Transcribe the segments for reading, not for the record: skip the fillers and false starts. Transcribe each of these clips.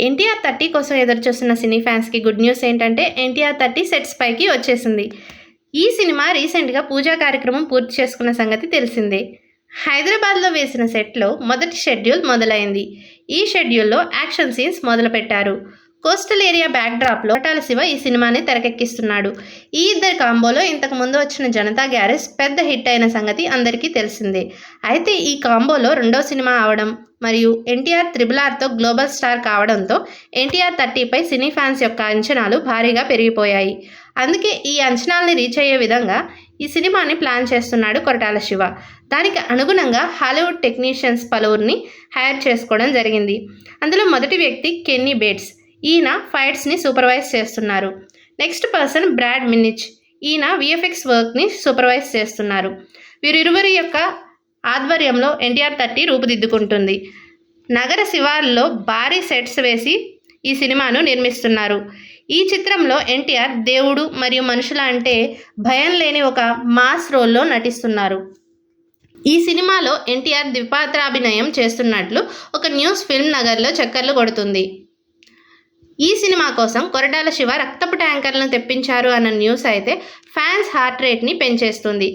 ఎన్టీఆర్ 30 కోసం ఎదురుచూస్తున్న సినీ ఫ్యాన్స్కి గుడ్ న్యూస్ ఏంటంటే ఎన్టీఆర్ 30 సెట్స్ పైకి వచ్చేసింది. ఈ సినిమా రీసెంట్గా పూజా కార్యక్రమం పూర్తి చేసుకున్న సంగతి తెలిసిందే. హైదరాబాద్లో వేసిన సెట్లో మొదటి షెడ్యూల్ మొదలైంది. ఈ షెడ్యూల్లో యాక్షన్ సీన్స్ మొదలుపెట్టారు. కోస్టల్ ఏరియా బ్యాక్డ్రాప్లో కొరటాల శివ ఈ సినిమాని తెరకెక్కిస్తున్నాడు. ఈ ఇద్దరి కాంబోలో ఇంతకు ముందు వచ్చిన జనతా గ్యారేజ్ పెద్ద హిట్ అయిన సంగతి అందరికీ తెలిసిందే. అయితే ఈ కాంబోలో రెండో సినిమా అవడం మరియు ఎన్టీఆర్ RRRతో గ్లోబల్ స్టార్ కావడంతో ఎన్టీఆర్ 30పై సినీ ఫ్యాన్స్ యొక్క అంచనాలు భారీగా పెరిగిపోయాయి. అందుకే ఈ అంచనాల్ని రీచ్ అయ్యే విధంగా ఈ సినిమాని ప్లాన్ చేస్తున్నాడు కొరటాల శివ. దానికి అనుగుణంగా హాలీవుడ్ టెక్నీషియన్స్ పలువురిని హైర్ చేసుకోవడం జరిగింది. అందులో మొదటి వ్యక్తి కెన్నీ బేట్స్. ఈయన ఫైట్స్ని సూపర్వైజ్ చేస్తున్నారు. Next person Brad Minnich. ఈయన VFX వర్క్ని సూపర్వైజ్ చేస్తున్నారు. వీరిరువురి యొక్క ఆధ్వర్యంలో ఎన్టీఆర్ 30 రూపుదిద్దుకుంటుంది. నగర శివార్లో భారీ సెట్స్ వేసి ఈ సినిమాను నిర్మిస్తున్నారు. ఈ చిత్రంలో ఎన్టీఆర్ దేవుడు మరియు మనుషుల అంటే భయం లేని ఒక మాస్ రోల్లో నటిస్తున్నారు. ఈ సినిమాలో ఎన్టీఆర్ ద్విపాత్రాభినయం చేస్తున్నట్లు ఒక న్యూస్ ఫిల్మ్ నగర్లో చక్కర్లు కొడుతుంది. ఈ సినిమా కోసం కొరటాల శివ రక్తపు ట్యాంకర్లను తెప్పించారు అన్న న్యూస్ అయితే ఫ్యాన్స్ హార్ట్ రేట్ని పెంచేస్తుంది.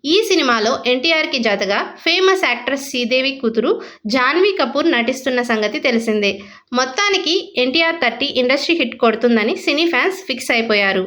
ఈ సినిమాలో ఎన్టీఆర్కి జతగా ఫేమస్ యాక్ట్రెస్ శ్రీదేవి కూతురు జాన్వీ కపూర్ నటిస్తున్న సంగతి తెలిసిందే. మొత్తానికి ఎన్టీఆర్ 30 ఇండస్ట్రీ హిట్ కొడుతుందని సినీ ఫ్యాన్స్ ఫిక్స్ అయిపోయారు.